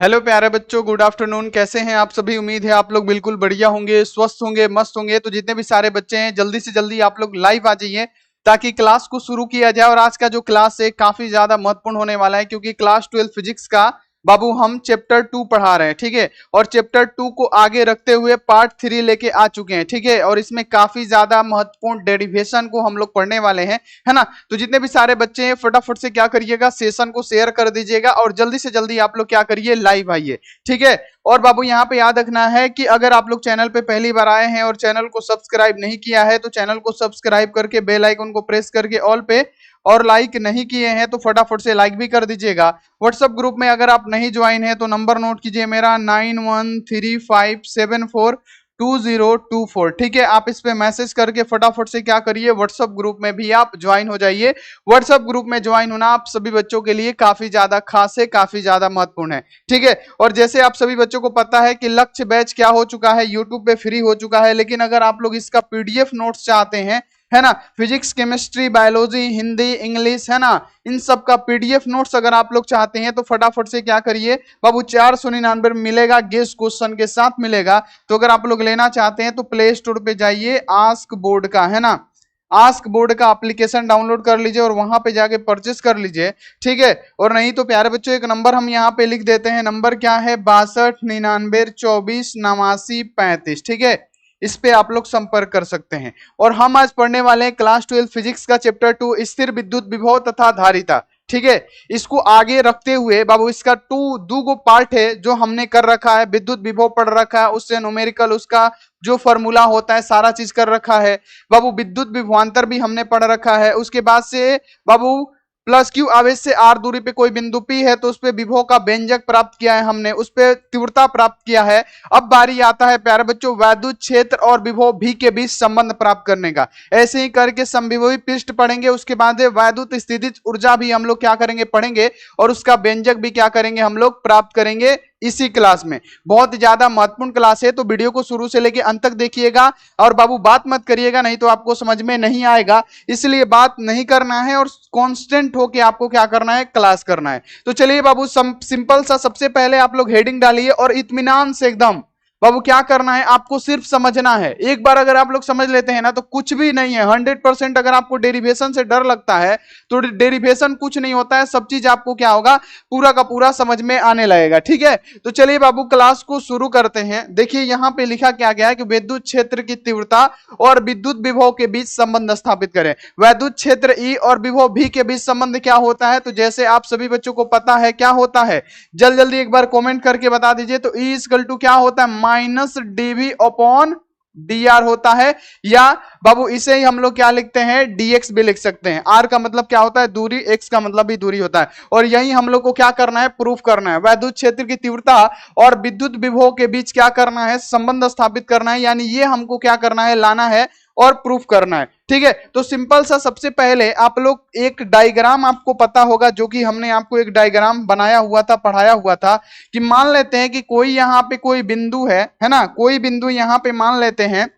Hello प्यारे बच्चों, good afternoon. कैसे हैं आप सभी? उम्मीद है आप लोग बिल्कुल बढ़िया होंगे, स्वस्थ होंगे, मस्त होंगे। तो जितने भी सारे बच्चे हैं जल्दी से जल्दी आप लोग लाइव आ जाइए ताकि क्लास को शुरू किया जाए। और आज का जो क्लास है काफी ज्यादा महत्वपूर्ण होने वाला है क्योंकि क्लास 12 फिजिक्स का बाबू हम चैप्टर 2 पढ़ा रहे हैं, ठीक है। और चैप्टर 2 को आगे रखते हुए पार्ट 3 लेके आ चुके हैं, ठीक है। और इसमें काफी ज्यादा महत्वपूर्ण डेरिवेशन को हम लोग पढ़ने वाले हैं, है ना। तो जितने भी सारे बच्चे हैं फटाफट से क्या करिएगा, सेशन को शेयर कर दीजिएगा और जल्दी से जल्दी आप लोग क्या करिए, लाइव आइए, ठीक है। और बाबू यहाँ पे याद रखना है कि अगर आप लोग चैनल पे पहली बार आए हैं और चैनल को सब्सक्राइब नहीं किया है तो चैनल को सब्सक्राइब करके बेल आइकन को प्रेस करके ऑल पे, और लाइक नहीं किए हैं तो फटाफट से लाइक भी कर दीजिएगा। व्हाट्सएप ग्रुप में अगर आप नहीं ज्वाइन है तो नंबर नोट कीजिए मेरा 9135742024, ठीक है। आप इस पे मैसेज करके फटाफट से क्या करिए, व्हाट्सएप ग्रुप में भी आप ज्वाइन हो जाइए। व्हाट्सएप ग्रुप में ज्वाइन होना आप सभी बच्चों के लिए काफी ज्यादा खास है, काफी ज्यादा महत्वपूर्ण है, ठीक है। और जैसे आप सभी बच्चों को पता है कि लक्ष्य बैच क्या हो चुका है, यूट्यूब पे फ्री हो चुका है। लेकिन अगर आप लोग इसका पीडीएफ नोट्स चाहते हैं, है ना, physics, chemistry, biology, Hindi, English, है ना, इन सब का पीडीएफ नोट्स अगर आप लोग चाहते हैं तो फटाफट से क्या करिए बाबू, 499 मिलेगा, गेस्ट क्वेश्चन के साथ मिलेगा। तो अगर आप लोग लेना चाहते हैं तो प्ले स्टोर पे जाइए, आस्क बोर्ड का, है ना, आस्क बोर्ड का एप्लीकेशन डाउनलोड कर लीजिए और वहां पे जाके परचेस कर लीजिए, ठीक है। और नहीं तो प्यारे बच्चों एक नंबर हम यहाँ पे लिख देते हैं, नंबर क्या है, 6299248935, ठीक है। इस पे आप लोग संपर्क कर सकते हैं। और हम आज पढ़ने वाले हैं क्लास 12 फिजिक्स का चैप्टर 2, स्थिर विद्युत विभव तथा धारिता, ठीक है। इसको आगे रखते हुए बाबू इसका दो गो पार्ट है जो हमने कर रखा है, विद्युत विभव पढ़ रखा है, उससे न्यूमेरिकल उसका जो फॉर्मूला होता है सारा चीज कर रखा है बाबू। विद्युत विभवांतर भी हमने पढ़ रखा है। उसके बाद से बाबू प्लस क्यू आवेश से आर दूरी पे कोई बिंदु पी है तो उस पे विभव का व्यंजक प्राप्त किया है हमने, उस पे तीव्रता प्राप्त किया है। अब बारी आता है प्यारे बच्चों वैद्युत क्षेत्र और विभव भी के बीच संबंध प्राप्त करने का। ऐसे ही करके समविभवी पृष्ठ पढ़ेंगे, उसके बाद वैद्युत स्थितिज ऊर्जा भी हम लोग क्या करेंगे, पढ़ेंगे, और उसका व्यंजक भी क्या करेंगे हम लोग, प्राप्त करेंगे इसी क्लास में। बहुत ज्यादा महत्वपूर्ण क्लास है तो वीडियो को शुरू से लेकर अंत तक देखिएगा। और बाबू बात मत करिएगा, नहीं तो आपको समझ में नहीं आएगा, इसलिए बात नहीं करना है और कांस्टेंट होके आपको क्या करना है, क्लास करना है। तो चलिए बाबू सिंपल सा सबसे पहले आप लोग हेडिंग डालिए और इत्मीनान से एकदम बाबू क्या करना है, आपको सिर्फ समझना है। एक बार अगर आप लोग समझ लेते हैं ना तो कुछ भी नहीं है, 100%। अगर आपको डेरिवेशन से डर लगता है तो डेरिवेशन कुछ नहीं होता है, सब चीज आपको क्या होगा, पूरा का पूरा समझ में आने लगेगा, ठीक है। तो चलिए बाबू क्लास को शुरू करते हैं। देखिए यहाँ पे लिखा क्या गया है कि विद्युत क्षेत्र की तीव्रता और विद्युत विभव के बीच संबंध स्थापित करें। वैद्युत क्षेत्र ई और विभव भी के बीच संबंध क्या होता है, तो जैसे आप सभी बच्चों को पता है क्या होता है, जल्दी जल्दी एक बार कमेंट करके बता दीजिए। तो ई इक्वल टू क्या होता है, minus DV upon D R होता है। या बाबू इसे ही हम लोग क्या लिखते हैं, dx भी लिख सकते हैं। r का मतलब क्या होता है, दूरी, x का मतलब भी दूरी होता है। और यही हम लोग को क्या करना है, प्रूफ करना है। वैद्युत क्षेत्र की तीव्रता और विद्युत विभव के बीच क्या करना है, संबंध स्थापित करना है, यानी ये हमको क्या करना है, लाना है और प्रूफ करना है, ठीक है। तो सिंपल सा सबसे पहले आप लोग एक डायग्राम आपको पता होगा, जो कि हमने आपको एक डायग्राम बनाया हुआ था, पढ़ाया हुआ था, कि मान लेते हैं कि कोई यहां पे कोई बिंदु है ना, कोई बिंदु यहां पे मान लेते हैं,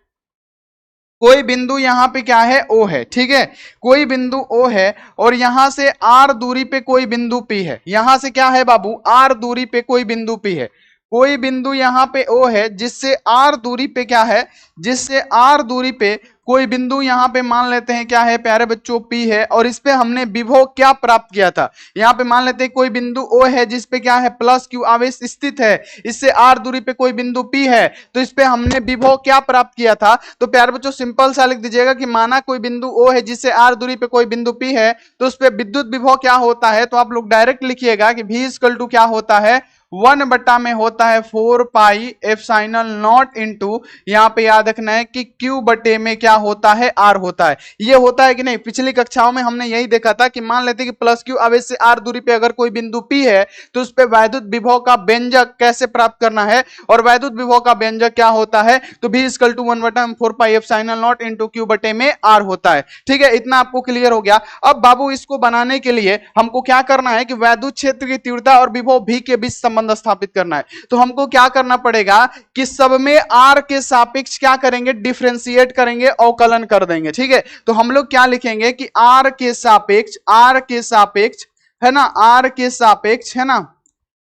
कोई बिंदु यहां पे क्या है, O है, ठीक है। कोई बिंदु O है और यहां से R दूरी पे कोई बिंदु P है। यहां से क्या है बाबू, R दूरी पे कोई बिंदु P है। कोई बिंदु यहां पे O है जिससे R दूरी पे क्या है, जिससे R दूरी पे कोई बिंदु यहां पे मान लेते हैं क्या है प्यारे बच्चों, P है। और इस पे हमने विभव क्या प्राप्त किया था, यहां पे मान लेते हैं कोई बिंदु O है जिस पे क्या है, प्लस Q आवेश स्थित है, इससे R दूरी पे कोई बिंदु P है, तो इस पे हमने विभव क्या प्राप्त किया था। तो प्यारे बच्चों सिंपल सा लिख दीजिएगा कि माना कोई बिंदु O है जिससे R दूरी पे कोई बिंदु P है, तो उस पे विद्युत विभव क्या होता है, तो आप लोग डायरेक्ट लिखिएगा कि V इक्वल टू क्या होता है, 1 में होता है 4 पाई एप्सिलॉन नॉट इंटू, यहाँ पे याद रखना है कि Q बटे में क्या होता है, R होता है। ये होता है कि नहीं, पिछली कक्षाओं में हमने यही देखा था कि मान लेते कि प्लस Q आवेश से R दूरी पे अगर कोई बिंदु P है तो उस पे वैद्युत विभव का व्यंजक कैसे प्राप्त करना है, और वैद्युत विभव का व्यंजक क्या होता है, तो V equal to 1/4 pi epsilon naught into Q बटे में R होता है, ठीक है। इतना आपको क्लियर हो गया। अब बाबू इसको बनाने के लिए हमको क्या करना है कि वैद्युत क्षेत्र की तीव्रता और विभव V के बीच संबंध स्थापित करना है। तो हमको क्या करना पड़ेगा कि सब में R के सापेक्ष क्या करेंगे, डिफरेंशिएट करेंगे, अवकलन कर देंगे, ठीक है। तो हम लोग क्या लिखेंगे कि R के सापेक्ष, R के सापेक्ष, है ना, R के सापेक्ष, है ना,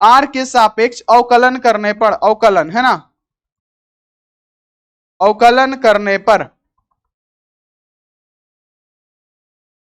आर के सापेक्ष अवकलन करने पर, अवकलन है ना, अवकलन करने पर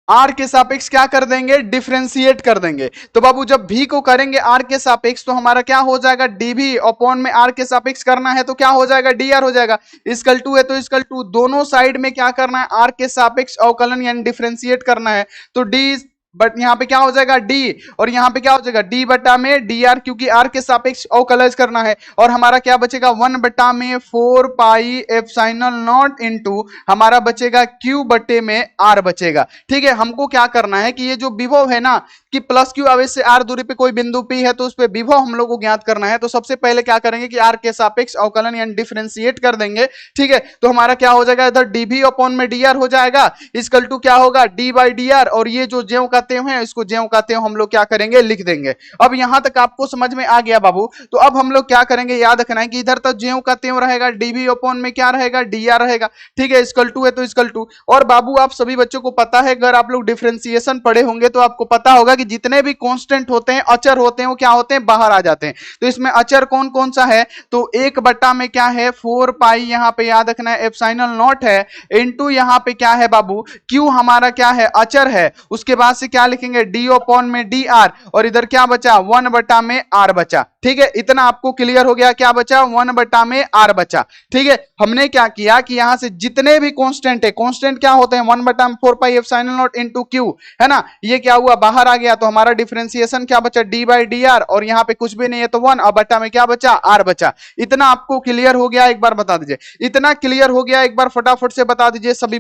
आर के सापेक्ष क्या कर देंगे, डिफरेंशिएट कर देंगे। तो बाबू जब भी को करेंगे आर के सापेक्ष तो हमारा क्या हो जाएगा, डीवी अपॉन में आर के सापेक्ष करना है तो क्या हो जाएगा, डी आर हो जाएगा। इक्वल टू है तो इक्वल टू दोनों साइड में क्या करना है, आर के सापेक्ष अवकलन यानी डिफरेंशिएट करना है। तो डी बट यहाँ पे क्या हो जाएगा डी, और यहाँ पे क्या हो जाएगा डी बटा में डी आर, क्योंकि आर के सापेक्ष अवकलज करना है। और हमारा क्या बचेगा, 1 बटा में 4 पाई एप्सिलॉन नॉट इनटू हमारा बचेगा क्यू बटे में आर बचेगा। ठीक है, हमको क्या करना है कि ये जो विभव है ना कि प्लस क्यू आवेश से आर दूरी पे कोई बिंदु पी है तो उस पे विभव हम लोग को ज्ञात करना है। तो सबसे पहले क्या करेंगे कि आर के सापेक्ष अवकलन यानी डिफरेंशिएट कर देंगे। ठीक है, तो हमारा क्या हो जाएगा, इधर डीवी अपॉन में डी आर हो जाएगा, इक्वल टू क्या होगा डी बाई डी आर, और ये जो ज्यों का त्यों है इसको ज्यों का त्यों हम लोग क्या करेंगे, लिख देंगे। अब यहां तक आपको समझ में आ गया बाबू। तो अब हम लोग क्या करेंगे, याद रखना है कि इधर तक ज्यों का त्यों रहेगा, डीवी अपॉन में क्या रहेगा, डी आर रहेगा। ठीक है, इक्वल टू है तो इक्वल टू। और बाबू आप सभी बच्चों को पता है, अगर आप लोग डिफरेंशिएशन पढ़े होंगे तो आपको पता होगा कि जितने भी कांस्टेंट होते हैं, अचर होते हैं, वो क्या होते हैं, बाहर आ जाते हैं। तो इसमें अचर कौन कौन सा है, तो 1 बटा में क्या है 4 पाई, यहां पे याद रखना है एप्सिलॉन नॉट है, इनटू यहां पे क्या है बाबू, क्यू हमारा क्या है, अचर है। उसके बाद से क्या लिखेंगे, डी अपॉन में डी आर, और इधर क्या बचा 1 बटा में आर बचा। ठीक है, इतना आपको क्लियर हो गया, क्या बचा 1 बटा में आर बचा। ठीक है, हमने क्या किया कि यहां से जितने भी कांस्टेंट है, कांस्टेंट क्या होते हैं 1 बटा में 4 पाई एप्सिलॉन नॉट इनटू क्यू, है ना, ये क्या हुआ बाहर आ गया। तो हमारा डिफरेंशिएशन क्या बचा, डी बाई डी आर, और यहां पे कुछ भी नहीं है तो 1, और बटा में क्या बचा, आर बचा। इतना आपको क्लियर हो गया, एक बार बता दीजिए। इतना क्लियर हो गया, एक बार फटाफट से बता दीजिए सभी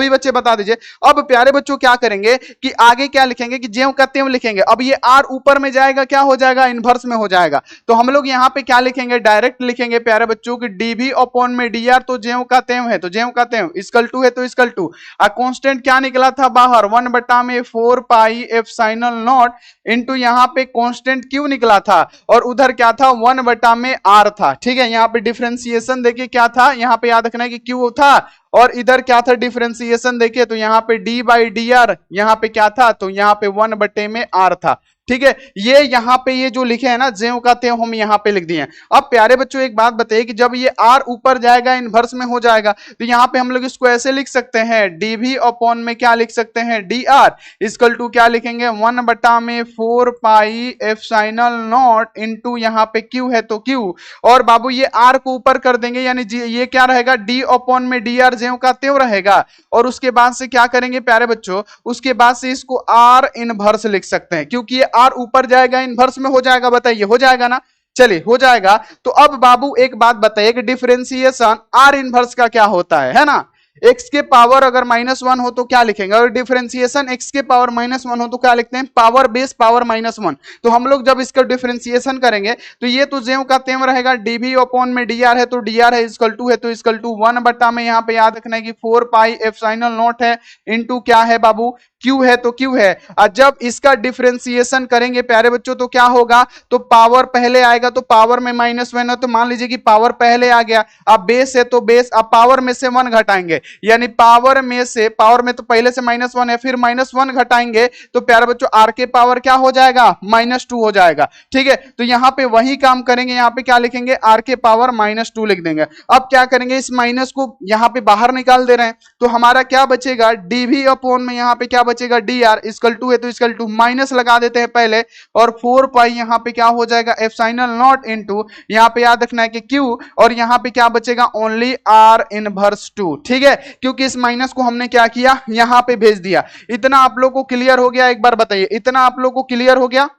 बच्चे बता दीजिए। अब प्यारे बच्चों क्या करेंगे कि आगे क्या लिखेंगे कि ज्यों का त्यों लिखेंगे। अब ये आर ऊपर में जाएगा, क्या हो जाएगा, इनवर्स में हो जाएगा। तो हम लोग यहाँ पे क्या लिखेंगे, डायरेक्ट लिखेंगे प्यारे बच्चों की डीवी अपॉन में डी आर, तो ज्यों का त्यों है तो ज्यों का त्यों, इक्वल टू है तो इक्वल टू, कांस्टेंट क्या निकला था बाहर 1 बटा में 4 पाई एप्सिलॉन नॉट इनटू यहाँ पे कांस्टेंट क्यू निकला था, और उधर क्या था 1 बटा में आर था। ठीक है, यहाँ पे डिफरेंशिएशन देखिए क्या था, यहाँ पे याद रखना है कि क्यू था, और इधर क्या था डिफरेंशिएशन देखिए, तो यहाँ पे डी बाई डी आर, यहाँ पे क्या था, तो यहाँ पे 1 बटे में आर था। ठीक है, ये यहाँ पे ये जो लिखे हैं ना ज्यों का त्यों हम यहाँ पे लिख दिए हैं। अब प्यारे बच्चों एक बात बताइए कि जब ये आर ऊपर जाएगा इनवर्स में हो जाएगा, तो यहाँ पे हम लोग इसको ऐसे लिख सकते हैं, डीवी अपॉन में क्या लिख सकते हैं, डी आर, इक्वल टू क्या लिखेंगे 1 बटा में 4 पाई एप्सिलॉन नॉट इनटू यहाँ पे क्यू है तो क्यू, और बाबू ये आर को ऊपर कर देंगे, यानी ये क्या रहेगा, डी अपॉन में डी आर ज्यों का त्यों रहेगा। और उसके बाद से क्या करेंगे प्यारे बच्चों, उसके बाद से इसको आर इनवर्स लिख सकते हैं, क्योंकि ये आर ऊपर जाएगा इनवर्स में हो जाएगा। बताइए हो जाएगा ना, चलिए हो जाएगा। तो अब बाबू एक बात बताइए कि डिफरेंशिएशन आर इनवर्स का क्या होता है ना, x के पावर अगर -1 हो तो क्या लिखेंगे, और डिफरेंशिएशन x के पावर -1 हो तो क्या लिखते हैं, पावर बेस पावर -1। तो हम लोग जब इसका डिफरेंशिएशन करेंगे तो ये तो ज्यों का त्यों रहेगा, डीवी अपॉन में डी आर है तो डी आर है, इक्वल टू है तो इक्वल टू 1 बटा में यहाँ पे याद रखना है कि 4 पाई एप्सिलॉन नॉट है इनटू क्या है बाबू, क्यू है तो क्यू है। और जब इसका डिफरेंशिएशन करेंगे प्यारे बच्चों तो क्या होगा, तो पावर पहले आएगा, तो पावर में -1 है तो मान लीजिए कि पावर पहले आ गया, अब बेस है तो बेस, अब पावर में से 1 घटाएंगे, यानी पावर में तो पहले से -1 है, फिर -1 घटाएंगे तो प्यारे बच्चों आर के पावर क्या हो जाएगा, -2 हो जाएगा। ठीक है, तो यहां पे वही काम करेंगे, यहां पे क्या लिखेंगे, आर के पावर -2 लिख देंगे। अब क्या करेंगे, इस माइनस को यहां पे बाहर निकाल दे रहे हैं, तो हमारा क्या बचेगा, डीवी अपॉन में यहां पे क्या बचेगा, डी आर, इक्वल टू है तो इक्वल टू माइनस लगा देते हैं पहले, और 4 पाई यहां पे क्या हो जाएगा, एप्सिलॉन नॉट इनटू यहां पे याद रखना है कि क्यू, और यहां पे क्या बचेगा, ओनली आर इनवर्स 2। ठीक है, क्योंकि इस माइनस को हमने क्या किया, यहां पे भेज दिया। इतना आप लोगों को क्लियर हो गया, एक बार बताइए, इतना आप लोगों को क्लियर हो गया,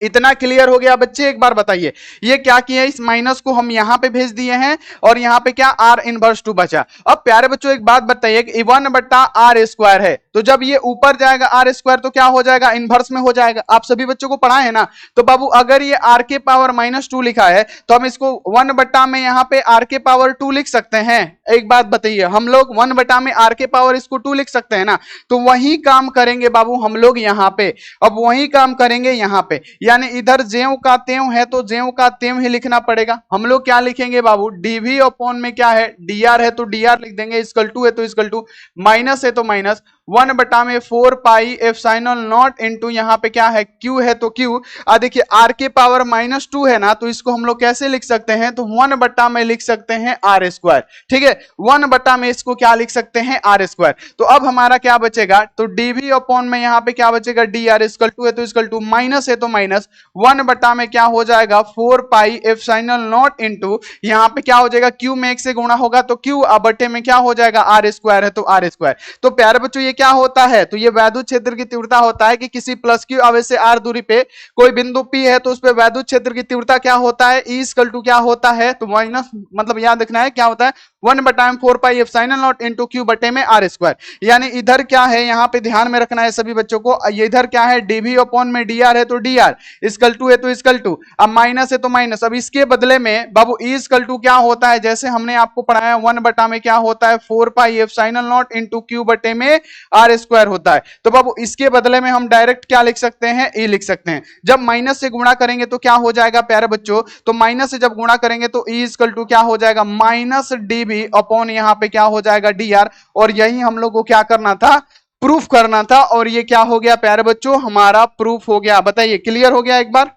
इतना क्लियर हो गया बच्चे, एक बार बताइए। ये क्या किया, इस माइनस को हम यहां पे भेज दिए हैं, और यहां पे क्या आर इनवर्स 2 बचा। अब प्यारे बच्चों एक बात बताइए कि 1 बटा आर स्क्वायर है, तो जब ये ऊपर जाएगा आर स्क्वायर तो क्या हो जाएगा, इनवर्स में हो जाएगा। आप सभी बच्चों को पढ़ा है ना। तो बाबू अगर ये आर के पावर -2 लिखा है तो हम इसको 1 बटा में यहाँ पे आर के पावर 2 लिख सकते हैं। एक बात बताइए, हम लोग 1 बटा में आर के पावर इसको 2 लिख सकते हैं ना। तो वही काम करेंगे बाबू हम लोग यहाँ पे, अब वही काम करेंगे यहाँ पे, यानी इधर ज्यों का त्यों है तो ज्यों का त्यों ही लिखना पड़ेगा। हम लोग क्या लिखेंगे बाबू, डीवी अपॉन में क्या है, डीआर है तो डीआर लिख देंगे, इक्वल टू है तो इक्वल टू, माइनस है तो minus, 1/4 pi epsilon naught into यहाँ पे क्या है Q है तो Q। देखिए R के पावर -2 है ना, तो इसको हम लोग कैसे लिख सकते हैं, तो 1 में लिख सकते हैं R²। ठीक है, 1 में इसको क्या लिख सकते हैं R²। तो अब हमारा क्या बचेगा, तो dv अपॉन में यहाँ पे क्या बचेगा dr इक्वल टू है तो इक्वल टू माइनस है तो माइनस 1 में क्या हो जाएगा 4 पाई एप्सिलॉन नॉट इंटू यहाँ पे क्या हो जाएगा Q में 1 से गुणा होगा तो Q, बटे में क्या हो जाएगा R² है तो R²। तो प्यारे बच्चों ये क्या होता है, तो ये वैद्युत क्षेत्र की तीव्रता होता है कि किसी प्लस Q आवेश से R दूरी पे कोई बिंदु P है तो उस पे वैद्युत क्षेत्र की तीव्रता क्या होता है, E इक्वल टू क्या होता है, तो माइनस मतलब याद रखना है क्या होता है 1/4 pi epsilon naught into Q बटे में R²। यानी इधर क्या है, यहाँ पे ध्यान में रखना है सभी बच्चों को, ये इधर क्या है dv अपॉन में dr है तो dr इक्वल टू है तो इक्वल टू, अब माइनस है तो माइनस। अब इसके बदले में बाबू E इक्वल टू क्या होता है, जैसे हमने आपको पढ़ाया 1 में क्या होता है 4 पाई एप्सिलॉन नॉट इंटू Q बटे में R² होता है। तो बाबू इसके बदले में हम डायरेक्ट क्या लिख सकते हैं, E लिख सकते हैं। जब माइनस से गुणा करेंगे तो क्या हो जाएगा प्यारे बच्चों, तो माइनस से जब गुणा करेंगे तो E इक्वल टू क्या हो जाएगा माइनस dv अपॉन यहाँ पे क्या हो जाएगा dr। और यही हम लोग को क्या करना था, प्रूफ करना था। और ये क्या हो गया प्यारे बच्चों, हमारा प्रूफ हो गया। बताइए क्लियर हो गया, एक बार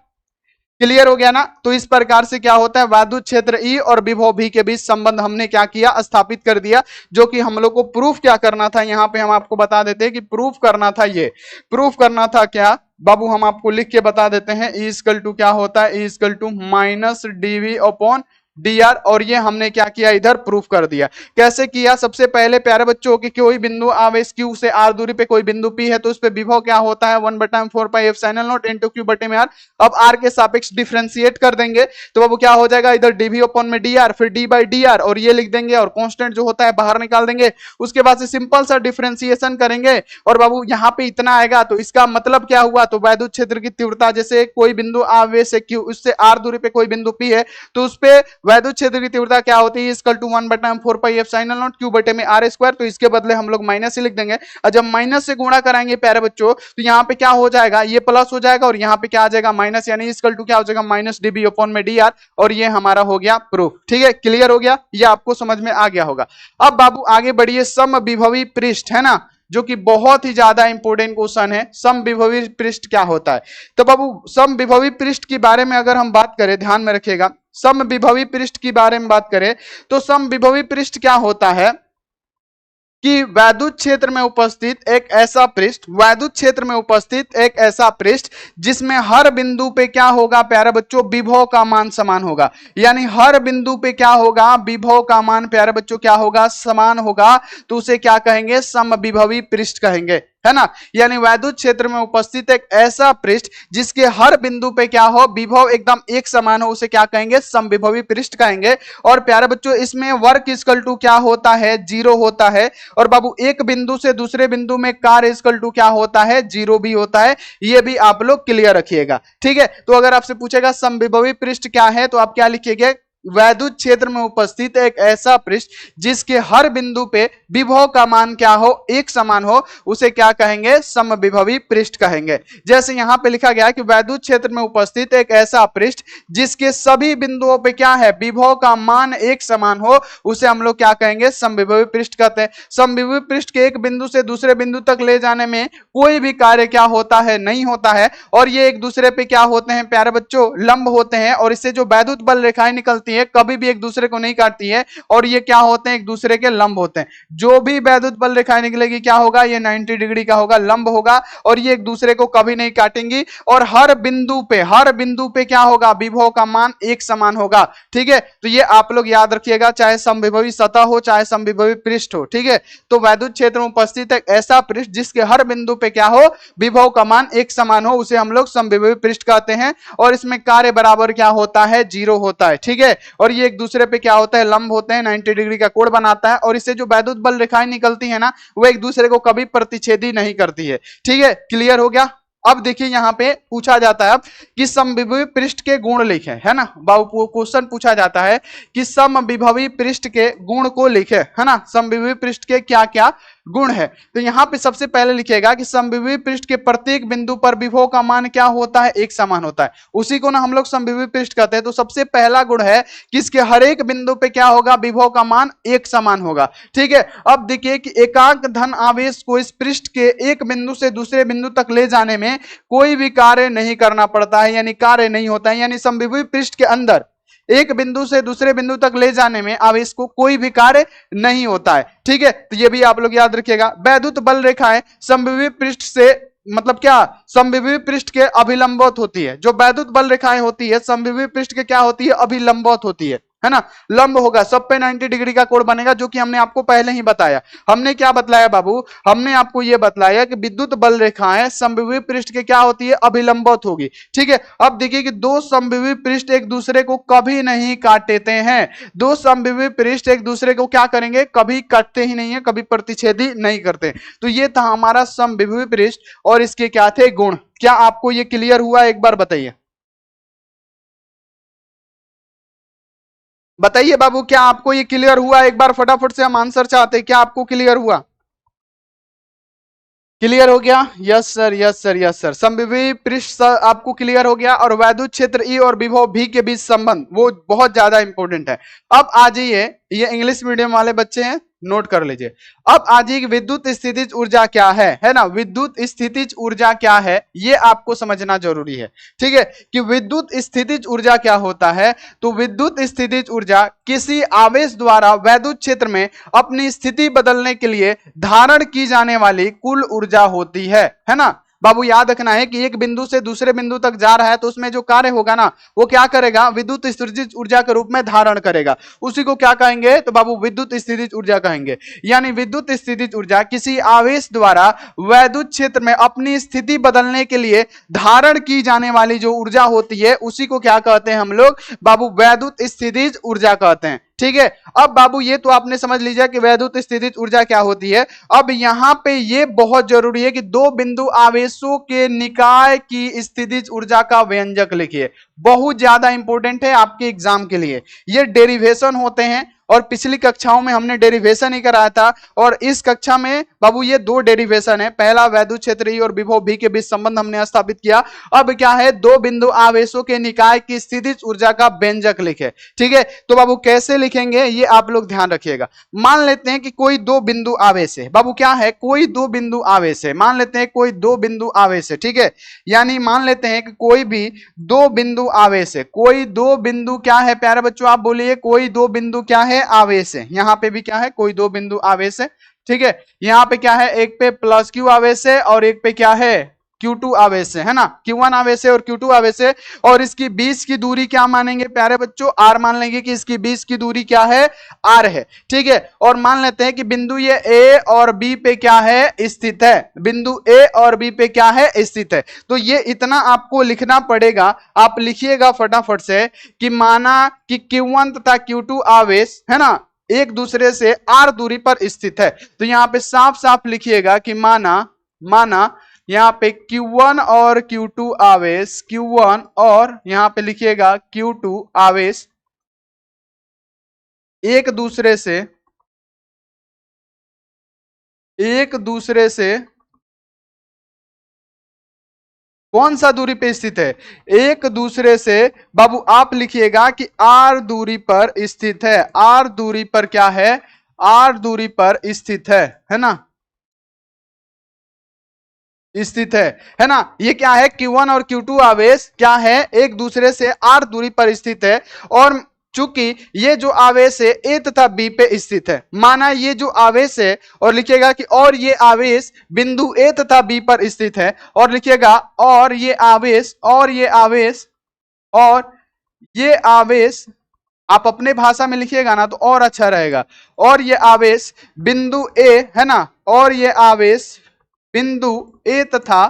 क्लियर हो गया ना। तो इस प्रकार से क्या होता है, वैद्युत क्षेत्र E और विभव V के बीच संबंध हमने क्या किया, स्थापित कर दिया, जो कि हम लोग को प्रूफ क्या करना था, यहाँ पे हम आपको बता देते हैं कि प्रूफ करना था, ये प्रूफ करना था क्या बाबू, हम आपको लिख के बता देते हैं। E इक्वल टू क्या होता है, E equal to minus dv upon dr। और ये हमने क्या किया, इधर प्रूफ कर दिया। कैसे किया, सबसे पहले प्यारे बच्चों की कोई बिंदु आवेश Q से R दूरी पे कोई बिंदु P है तो उस पे विभव क्या होता है 1/4 pi epsilon naught into Q बटे में R। अब R के सापेक्ष डिफरेंशिएट कर देंगे तो बाबू क्या हो जाएगा, इधर dv अपॉन में dr फिर d बाई dr और ये लिख देंगे और कांस्टेंट जो होता है बाहर निकाल देंगे। उसके बाद से सिंपल सा डिफरेंशिएशन करेंगे और बाबू यहाँ पे इतना आएगा। तो इसका मतलब क्या हुआ, तो वैद्युत क्षेत्र की तीव्रता जैसे कोई बिंदु आवेश है Q, उससे R दूरी पे कोई बिंदु P है तो उस पे वैद्युत क्षेत्र की तीव्रता क्या होती है, equal to 1/4 pi epsilon naught Q बटे में R²। तो इसके बदले हम लोग माइनस ही लिख देंगे। और जब माइनस से गुणा कराएंगे प्यारे बच्चों तो यहाँ पे क्या हो जाएगा, ये प्लस हो जाएगा और यहाँ पे क्या आ जाएगा माइनस, यानी इक्वल टू क्या हो जाएगा माइनस dv अपॉन में dr। और ये हमारा हो गया प्रूफ। ठीक है, क्लियर हो गया, ये आपको समझ में आ गया होगा। अब बाबू आगे बढ़िए, समविभवी पृष्ठ है ना, जो कि बहुत ही ज्यादा इंपॉर्टेंट क्वेश्चन है। समविभवी पृष्ठ क्या होता है, तो बाबू समविभवी पृष्ठ के बारे में अगर हम बात करें, ध्यान में रखिएगा, समविभवी पृष्ठ के बारे में बात करें तो समविभवी पृष्ठ क्या होता है कि वैद्युत क्षेत्र में उपस्थित एक ऐसा पृष्ठ, वैद्युत क्षेत्र में उपस्थित एक ऐसा पृष्ठ जिसमें हर बिंदु पे क्या होगा प्यारे बच्चों, विभव का मान समान होगा। यानी हर बिंदु पे क्या होगा, विभव का मान प्यारे बच्चों क्या होगा, समान होगा। तो उसे क्या कहेंगे, समविभवी पृष्ठ कहेंगे, है ना। यानी वैद्युत क्षेत्र में उपस्थित एक ऐसा पृष्ठ जिसके हर बिंदु पे क्या हो, विभव एकदम एक समान हो, उसे क्या कहेंगे, समविभवी पृष्ठ कहेंगे। और प्यारे बच्चों इसमें वर्क इक्वल टू क्या होता है, 0 होता है। और बाबू एक बिंदु से दूसरे बिंदु में कार्य इक्वल टू क्या होता है, 0 भी होता है। ये भी आप लोग क्लियर रखिएगा, ठीक है। तो अगर आपसे पूछेगा समविभवी पृष्ठ क्या है तो आप क्या लिखिएगा, वैद्युत क्षेत्र में उपस्थित एक ऐसा पृष्ठ जिसके हर बिंदु पे विभव का मान क्या हो, एक समान हो, उसे क्या कहेंगे, समविभवी पृष्ठ कहेंगे। जैसे यहां पे लिखा गया है कि वैद्युत क्षेत्र में उपस्थित एक ऐसा पृष्ठ जिसके सभी बिंदुओं पे क्या है, विभव का मान एक समान हो, उसे हम लोग क्या कहेंगे, समविभवी पृष्ठ कहते हैं। समविभवी पृष्ठ के एक बिंदु से दूसरे बिंदु तक ले जाने में कोई भी कार्य क्या होता है, नहीं होता है। और ये एक दूसरे पे क्या होते हैं प्यारे बच्चों, लंब होते हैं। और इससे जो वैद्युत बल रेखाएं निकलती है कभी भी एक दूसरे को नहीं काटती है और ये क्या होते हैं, एक दूसरे के लंब होते हैं। जो भी वैद्युत बल रेखाएं निकलेगी क्या होगा, ये 90 डिग्री का होगा, लंब होगा और ये एक दूसरे को कभी नहीं काटेंगी। और हर बिंदु पे क्या होगा, विभव का मान एक समान होगा, ठीक है। तो ये आप लोग याद रखिएगा, चाहे समविभवी सतह हो चाहे समविभवी पृष्ठ हो, ठीक है। तो वैद्युत क्षेत्र में उपस्थित एक ऐसा पृष्ठ जिसके हर बिंदु पे क्या हो, विभव का मान एक समान हो, उसे हम लोग समविभवी पृष्ठ कहते हैं। और इसमें कार्य बराबर क्या होता है, 0 होता है, ठीक है। और ये एक दूसरे पे क्या होता है, लंब होते हैं, 90 डिग्री का कोण बनाता है। और इससे जो वैद्युत बल रेखाएं निकलती है ना, वो एक दूसरे को कभी प्रतिच्छेदी नहीं करती है, ठीक है। क्लियर हो गया। अब देखिए यहाँ पे पूछा जाता है कि समविभवी पृष्ठ के गुण लिखे, है ना। क्वेश्चन पूछा जाता है कि समविभवी पृष्ठ के गुण को लिखे, है ना। समविभवी पृष्ठ के क्या क्या गुण है। तो यहाँ पे सबसे पहले लिखिएगा कि समविभव पृष्ठ के प्रत्येक बिंदु पर विभव का मान क्या होता है, एक समान होता है। उसी को ना हम लोग समविभव पृष्ठ कहते हैं। तो सबसे पहला गुण है कि इसके हर एक बिंदु पे क्या होगा, विभव का मान एक समान होगा। ठीक है, अब देखिए कि एकांक धन आवेश को इस पृष्ठ के एक बिंदु से दूसरे बिंदु तक ले जाने में कोई भी कार्य नहीं करना पड़ता है, यानी कार्य नहीं होता है। यानी समविभव पृष्ठ के अंदर एक बिंदु से दूसरे बिंदु तक ले जाने में आवेश को कोई भी कार्य नहीं होता है। ठीक है, तो ये भी आप लोग याद रखिएगा। वैद्युत बल रेखाएं समविभव पृष्ठ से मतलब क्या, समविभव पृष्ठ के अभिलंबवत होती है। जो वैद्युत बल रेखाएं होती है समविभव पृष्ठ के क्या होती है, अभिलंबवत होती है ना। लंब होगा, सब पे 90 डिग्री का कोण बनेगा, जो कि हमने आपको पहले ही बताया। हमने क्या बतलाया बाबू, हमने आपको यह बतलाया कि विद्युत बल रेखाएं समविभव पृष्ठ के क्या होती है, अभिलंबवत होगी। ठीक है, अब देखिए कि दो समविभव पृष्ठ एक दूसरे को कभी नहीं काटते हैं। दो समविभव पृष्ठ एक दूसरे को क्या करेंगे, कभी काटते ही नहीं है, कभी प्रतिच्छेद ही नहीं करते। तो ये था हमारा समविभव पृष्ठ और इसके क्या थे, गुण। क्या आपको ये क्लियर हुआ, एक बार बताइए। बताइए बाबू, क्या आपको ये क्लियर हुआ, एक बार फटाफट से हम आंसर चाहते हैं। क्या आपको क्लियर हुआ, क्लियर हो गया? Yes sir, yes sir, yes sir. समविभव पृष्ठ आपको क्लियर हो गया। और वैद्युत क्षेत्र ई और विभव भी के बीच संबंध वो बहुत ज्यादा इंपॉर्टेंट है। अब आ जाइए, ये इंग्लिश मीडियम वाले बच्चे हैं, नोट कर लीजिए। अब आ जाइए विद्युत स्थितिज ऊर्जा क्या है ना। विद्युत स्थितिज ऊर्जा क्या है, ये आपको समझना जरूरी है। ठीक है, कि विद्युत स्थितिज ऊर्जा क्या होता है। तो विद्युत स्थितिज ऊर्जा किसी आवेश द्वारा वैद्युत क्षेत्र में अपनी स्थिति बदलने के लिए धारण की जाने वाली कुल ऊर्जा होती है ना। बाबू याद रखना है कि एक बिंदु से दूसरे बिंदु तक जा रहा है, तो उसमें जो कार्य होगा ना, वो क्या करेगा, विद्युत स्थितिज ऊर्जा के रूप में धारण करेगा। उसी को क्या कहेंगे, तो बाबू विद्युत स्थितिज ऊर्जा कहेंगे। यानी विद्युत स्थितिज ऊर्जा किसी आवेश द्वारा वैद्युत क्षेत्र में अपनी स्थिति बदलने के लिए धारण की जाने वाली जो ऊर्जा होती है, उसी को क्या कहते हैं हम लोग, बाबू वैद्युत स्थितिज ऊर्जा कहते हैं। ठीक है, अब बाबू ये तो आपने समझ लीजिए कि वैद्युत स्थितिज ऊर्जा क्या होती है। अब यहां पे ये बहुत जरूरी है कि दो बिंदु आवेशों के निकाय की स्थितिज ऊर्जा का व्यंजक लिखिए। बहुत ज्यादा इंपॉर्टेंट है आपके एग्जाम के लिए। ये डेरिवेशन होते हैं और पिछली कक्षाओं में हमने डेरिवेशन ही कराया था, और इस कक्षा में बाबू ये दो डेरिवेशन है। पहला वैद्युत क्षेत्र ई और विभव भी के बीच संबंध हमने स्थापित किया। अब क्या है, दो बिंदु आवेशों के निकाय की स्थितिज ऊर्जा का व्यंजक लिखे। ठीक है, तो बाबू कैसे लिखेंगे ये आप लोग ध्यान रखिएगा। मान लेते हैं कि कोई दो बिंदु आवेश है। बाबू क्या है, कोई दो बिंदु आवेश है। मान लेते हैं कोई दो बिंदु आवेश है। ठीक है, यानी मान लेते हैं कि कोई भी दो बिंदु आवेश है। कोई दो बिंदु क्या है प्यारे बच्चों, आप बोलिए, कोई दो बिंदु क्या है, आवेश है। यहां पे भी क्या है, कोई दो बिंदु आवेश है। ठीक है, यहां पे क्या है, एक पे प्लस क्यू आवेश है और एक पे क्या है, Q2 आवेश है ना। Q1 आवेश है और Q2 आवेश है। और इसकी 20 की दूरी क्या मानेंगे प्यारे बच्चों, R मान लेंगे कि इसकी 20 की दूरी क्या है, R है। ठीक है, और मान लेते हैं कि बिंदु ये A और B पे क्या है, स्थित है। बिंदु A और B पे क्या है, स्थित है। तो ये इतना आपको लिखना पड़ेगा। आप लिखिएगा फटाफट से कि माना कि Q1 तथा Q2 आवेश है ना एक दूसरे से R दूरी पर स्थित है। तो यहां पे साफ साफ लिखिएगा कि माना यहां पे Q1 और Q2 आवेश, Q1 और यहां पे लिखिएगा Q2 आवेश एक दूसरे से कौन सा दूरी पे स्थित है, एक दूसरे से बाबू आप लिखिएगा कि R दूरी पर स्थित है। R दूरी पर क्या है, R दूरी पर स्थित है ना, स्थित है ना। ये क्या है, Q1 और Q2 आवेश क्या है, एक दूसरे से R दूरी पर स्थित है। और चूंकि ये जो आवेश है A तथा B पे स्थित है, माना ये जो आवेश है, और लिखिएगा कि और ये आवेश बिंदु A तथा B पर स्थित है। और लिखिएगा और ये आवेश आप अपने भाषा में लिखिएगा ना तो और अच्छा रहेगा। और ये आवेश बिंदु A है ना, और ये आवेश बिंदु A तथा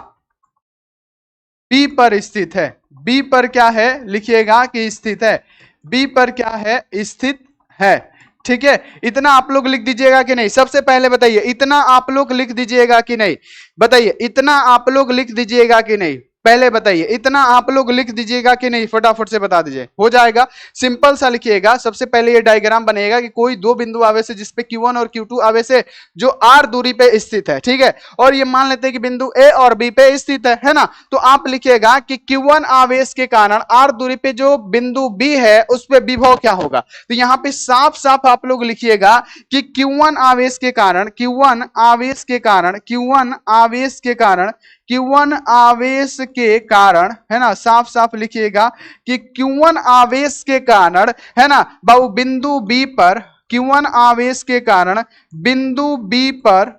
B पर स्थित है। B पर क्या है, लिखिएगा कि स्थित है। B पर क्या है, स्थित है। ठीक है, इतना आप लोग लिख दीजिएगा कि नहीं, सबसे पहले बताइए, इतना आप लोग लिख दीजिएगा कि नहीं, बताइए, इतना आप लोग लिख दीजिएगा कि नहीं। पहले बताइए, इतना आप लोग लिख दीजिएगा कि नहीं, फटाफट से बता दीजिए। हो जाएगा, सिंपल सा लिखिएगा। सबसे पहले ये डायग्राम बनेगा कि कोई दो बिंदु आवेश है जिसपे Q1 और Q2 आवेश है जो R दूरी पे स्थित है, ठीक है। और ये मान लेते हैं कि बिंदु A और B पे स्थित है ना। तो आप लिखिएगा कि Q1 आवेश के कारण R दूरी पे जो बिंदु B है उस पे विभव क्या होगा। तो यहां पे साफ साफ आप लोग लिखिएगा कि Q1 आवेश के कारण, Q1 आवेश के कारण, Q1 आवेश के कारण, Q1 आवेश के कारण, है ना, साफ साफ लिखिएगा कि Q1 आवेश के कारण, है ना बाबू, बिंदु B पर Q1 आवेश के कारण बिंदु B पर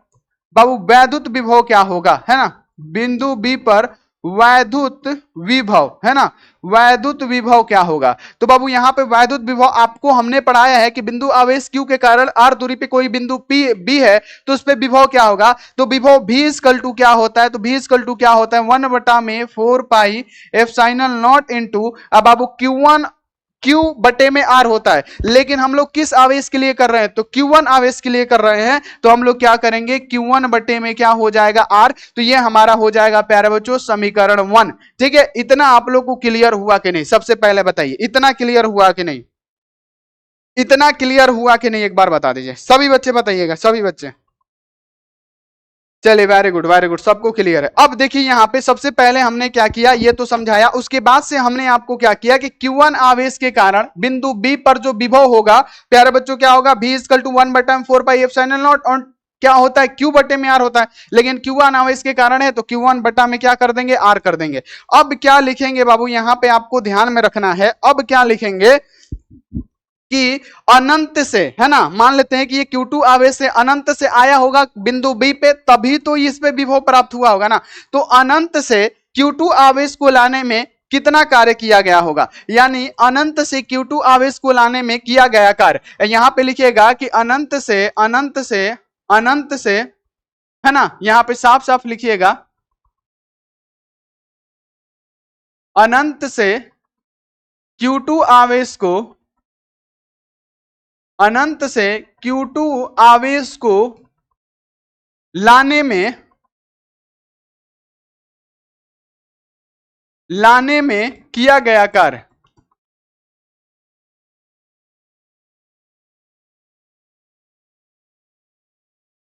बाबू वैद्युत विभव क्या होगा, है ना। बिंदु B पर वैद्युत विभव, है ना, वैद्युत विभव क्या होगा। तो बाबू यहां पे वैद्युत विभव आपको हमने पढ़ाया है कि बिंदु आवेश Q के कारण R दूरी पे कोई बिंदु B है तो उस पे विभव क्या होगा। तो विभव V इक्वल टू क्या होता है, तो V इक्वल टू क्या होता है, 1/4πε0 इंटू, अब बाबू Q1 Q बटे में R होता है, लेकिन हम लोग किस आवेश के लिए कर रहे हैं, तो Q1 आवेश के लिए कर रहे हैं। तो हम लोग क्या करेंगे, Q1 बटे में क्या हो जाएगा, R। तो ये हमारा हो जाएगा प्यारे बच्चों समीकरण 1, ठीक है। इतना आप लोग को क्लियर हुआ कि नहीं, सबसे पहले बताइए, इतना क्लियर हुआ कि नहीं, इतना क्लियर हुआ कि नहीं, एक बार बता दीजिए, सभी बच्चे बताइएगा, सभी बच्चे। चलिए, वेरी गुड वेरी गुड, सबको क्लियर है। अब देखिए यहाँ पे सबसे पहले हमने क्या किया, ये तो समझाया। उसके बाद से हमने आपको क्या किया कि Q1 आवेश के कारण बिंदु B पर जो विभव होगा प्यारे बच्चों क्या होगा, V इक्वल टू 1/4πε0, और क्या होता है, Q बटे में R होता है, लेकिन Q1 आवेश के कारण है तो Q1 बटा में क्या कर देंगे, R कर देंगे। अब क्या लिखेंगे बाबू, यहां पे आपको ध्यान में रखना है। अब क्या लिखेंगे कि अनंत से, है ना, मान लेते हैं कि ये Q2 आवेश से अनंत से आया होगा बिंदु B पे, तभी तो इस पे विभव प्राप्त हुआ होगा ना। तो अनंत से Q2 आवेश को लाने में कितना कार्य किया गया होगा, यानी अनंत से Q2 आवेश को लाने में किया गया कार्य। यहां पे लिखिएगा कि अनंत से, अनंत से, अनंत से, है ना, यहां पे साफ साफ लिखिएगा, अनंत से Q2 आवेश को, अनंत से Q2 आवेश को लाने में किया गया कार्य।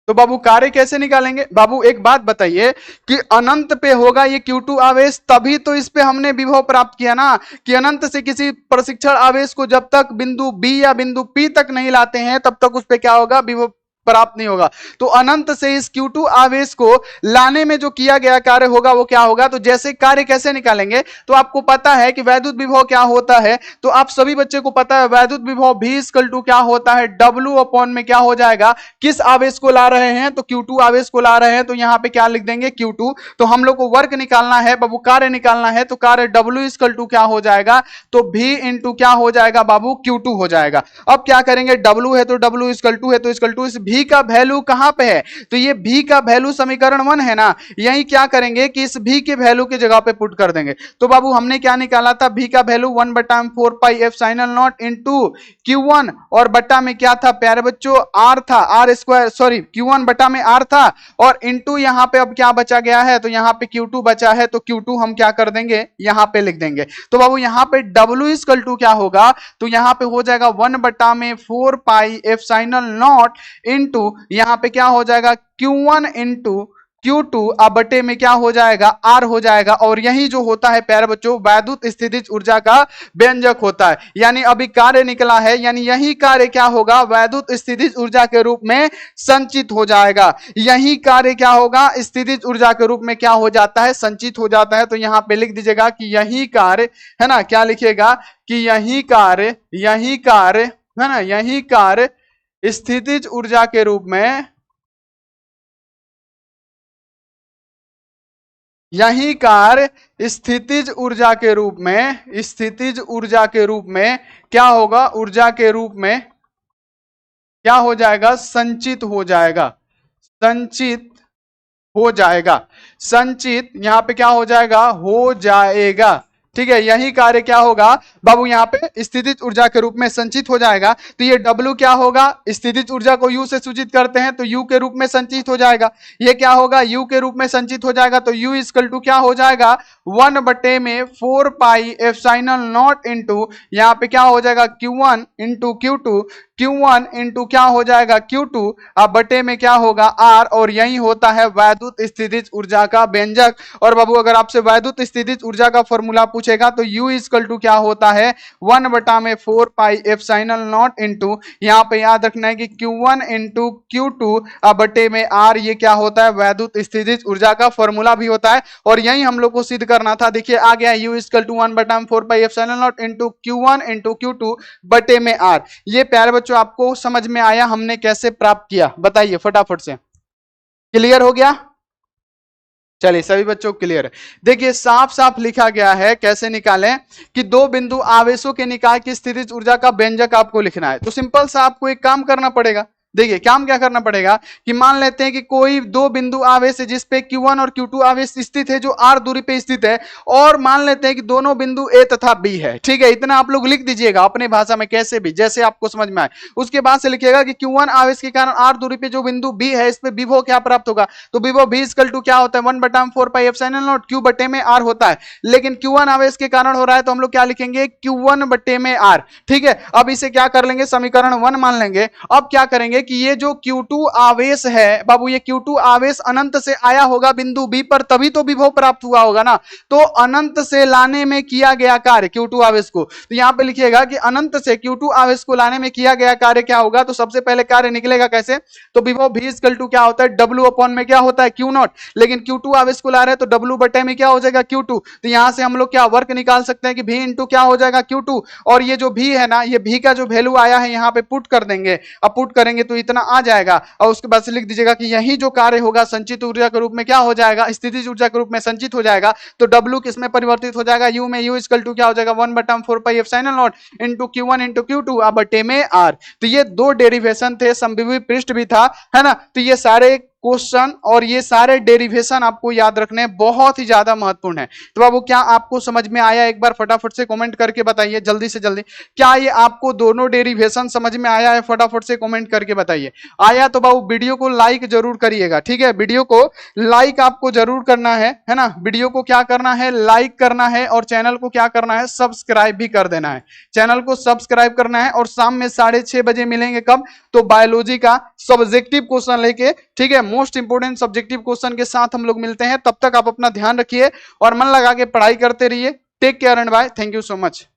तो बाबू कार्य कैसे निकालेंगे, बाबू एक बात बताइए कि अनंत पे होगा ये Q2 आवेश, तभी तो इस पे हमने विभव प्राप्त किया ना। कि अनंत से किसी प्रशिक्षण आवेश को जब तक बिंदु B या बिंदु P तक नहीं लाते हैं तब तक उस पे क्या होगा, विभव प्राप्त नहीं होगा। तो अनंत से इस Q2 आवेश को लाने में जो किया गया कार्य होगा वो क्या होगा। तो जैसे कार्य कैसे निकालेंगे, तो आपको पता है कि वैद्युत विभव क्या होता है, तो आप सभी बच्चे को पता है वैद्युत विभव V इक्वल टू क्या होता है, W अपॉन में क्या हो जाएगा, किस आवेश को ला रहे हैं, तो Q2 आवेश को ला रहे हैं, तो यहां पे क्या लिख देंगे, Q2। तो हम लोग को वर्क निकालना है बाबू, कार्य निकालना है, तो कार्य W इक्वल टू क्या हो जाएगा, तो V इंटू क्या हो जाएगा बाबू, Q2 हो जाएगा। अब क्या करेंगे, W है तो W इक्वल टू है, तो इक्वल टू इस V का वैल्यू कहां पे है, तो ये V का वैल्यू समीकरण 1 है ना। यही क्या करेंगे कि इस V के वैल्यू की जगह पे पुट कर देंगे। तो बाबू हमने क्या निकाला था, V का वैल्यू 1/4πε0 इंटू Q1, और बटा में क्या था प्यारे बच्चों, R था, R स्क्वायर, सॉरी Q1 बटा में R था, और इंटू यहां पे अब क्या बचा गया है, तो यहां पे Q2 बचा है, तो Q2 हम क्या कर देंगे, यहां पे लिख देंगे। तो बाबू यहां पे W इक्वल टू क्या होगा, तो यहां पे हो जाएगा 1/4πε0 इंटू यहां पे क्या हो जाएगा, Q1 इंटू Q2 अब बटे में क्या हो जाएगा, R हो जाएगा। और यही जो होता है प्यारे बच्चों वैद्युत स्थितिज ऊर्जा का व्यंजक होता है। यानी अभी कार्य निकला है, यानी यही कार्य क्या होगा, वैद्युत स्थितिज ऊर्जा के रूप में संचित हो जाएगा। यही कार्य क्या होगा, स्थितिज ऊर्जा के रूप में क्या हो जाता है, संचित हो जाता है। तो यहां पे लिख दीजिएगा कि यही कार्य, है ना, क्या लिखिएगा कि यही कार्य, यही कार्य, है ना, यही कार्य स्थितिज ऊर्जा के रूप में, यही कार्य स्थितिज ऊर्जा के रूप में, स्थितिज ऊर्जा के रूप में क्या होगा, ऊर्जा के रूप में क्या हो जाएगा, संचित हो जाएगा, संचित हो जाएगा, संचित यहां पे क्या हो जाएगा, हो जाएगा। ठीक है, यही कार्य क्या होगा बाबू, यहाँ पे स्थितिज ऊर्जा के रूप में संचित हो जाएगा। तो ये W क्या होगा, स्थितिज ऊर्जा को U से सूचित करते हैं तो U के रूप में संचित हो जाएगा। ये क्या होगा, U के रूप में संचित हो जाएगा, तो U इक्वल टू क्या हो जाएगा, 1/4πε0 इंटू यहाँ पे क्या हो जाएगा Q1 into Q2, Q1 into क्या हो जाएगा Q2, अब बटे में क्या होगा R, और यही होता है वैद्युत स्थितिज ऊर्जा का व्यंजक। और बाबू अगर आपसे वैद्युत स्थितिज ऊर्जा का फॉर्मूला पूछेगा तो U इक्वल टू क्या होता है 1/4πε0 इंटू यहाँ पे याद रखना है कि Q1 इंटू Q2 बटे में R, ये क्या होता है वैद्युत स्थितिज ऊर्जा का फॉर्मूला भी होता है। और यही हम लोग को सिद्ध करना था। देखिए आ गया U equal to 1/4πε0 into Q1 into Q2 बटे में R। ये प्यारे बच्चों आपको समझ में आया हमने कैसे प्राप्त किया, बताइए फटाफट से। क्लियर हो गया? चलिए सभी बच्चों क्लियर है। देखिए साफ साफ लिखा गया है, कैसे निकालें कि दो बिंदु आवेशों के निकाय की स्थितिज ऊर्जा का व्यंजक आपको लिखना है। तो सिंपल सा आपको एक काम करना पड़ेगा। देखिए काम क्या करना पड़ेगा कि मान लेते हैं कि कोई दो बिंदु आवेश है जिसपे Q1 और Q2 आवेश स्थित है जो R दूरी पे स्थित है, और मान लेते हैं कि दोनों बिंदु A तथा B है। ठीक है, इतना आप लोग लिख दीजिएगा अपने भाषा में, कैसे भी जैसे आपको समझ में आए। उसके बाद से लिखिएगा कि Q1 आवेश के कारण R दूरी पे जो बिंदु B है इस पे विभव क्या प्राप्त होगा। तो विभव V इक्वल टू क्या होता है 1/4πε0 Q बटे में R होता है। लेकिन Q1 आवेश के कारण हो रहा है तो हम लोग क्या लिखेंगे Q1 बटे में R। ठीक है, अब इसे क्या कर लेंगे समीकरण 1 मान लेंगे। अब क्या करेंगे कि ये जो Q2 आवेश है बाबू, ये Q2 आवेश अनंत से आया होगा बिंदु B पर, तभी तो विभव प्राप्त हुआ होगा ना। तो अनंत से लाने में किया गया कार्य Q2 आवेश को, तो यहां पे लिखिएगा कि अनंत से Q2 आवेश को लाने में किया गया कार्य क्या होगा। तो सबसे पहले कार्य निकलेगा कैसे, तो विभव V इक्वल टू क्या होता है W अपॉन में क्या होता है Q0। लेकिन Q2 आवेश को ला रहे हैं तो W बटे में क्या हो जाएगा Q2। तो यहां से हम लोग क्या वर्क निकाल सकते हैं कि V इंटू क्या हो जाएगा Q2, और ये जो V है ना, ये V का जो वैल्यू आया है यहाँ पे पुट कर देंगे। अब पुट करेंगे तो इतना आ जाएगा, और उसके बाद से लिख दीजिएगा कि यही जो कार्य होगा संचित ऊर्जा के रूप में क्या हो जाएगा, स्थितिज ऊर्जा के रूप में संचित हो जाएगा। तो W किस में परिवर्तित हो जाएगा, U में। U इक्वल टू क्या हो जाएगा 1/4πε0 इंटू Q1 इंटू Q2 बटे में R। तो ये दो डेरिवेशन थे, समविभव पृष्ठ भी था, है ना। तो ये सारे क्वेश्चन और ये सारे डेरिवेशन आपको याद रखने बहुत ही ज्यादा महत्वपूर्ण है। तो बाबू क्या आपको समझ में आया, एक बार फटाफट से कमेंट करके बताइए जल्दी से जल्दी। क्या ये आपको दोनों डेरिवेशन समझ में आया है, फटाफट से कमेंट करके बताइए। आया तो बाबू वीडियो को लाइक जरूर करिएगा। ठीक है, वीडियो को लाइक आपको जरूर करना है ना। वीडियो को क्या करना है, लाइक करना है, और चैनल को क्या करना है, सब्सक्राइब भी कर देना है। चैनल को सब्सक्राइब करना है। और शाम में 6:30 बजे मिलेंगे कब, तो बायोलॉजी का सब्जेक्टिव क्वेश्चन लेके, ठीक है, मोस्ट इंपोर्टेंट सब्जेक्टिव क्वेश्चन के साथ हम लोग मिलते हैं। तब तक आप अपना ध्यान रखिए और मन लगा के पढ़ाई करते रहिए। Take care and bye, thank you so much.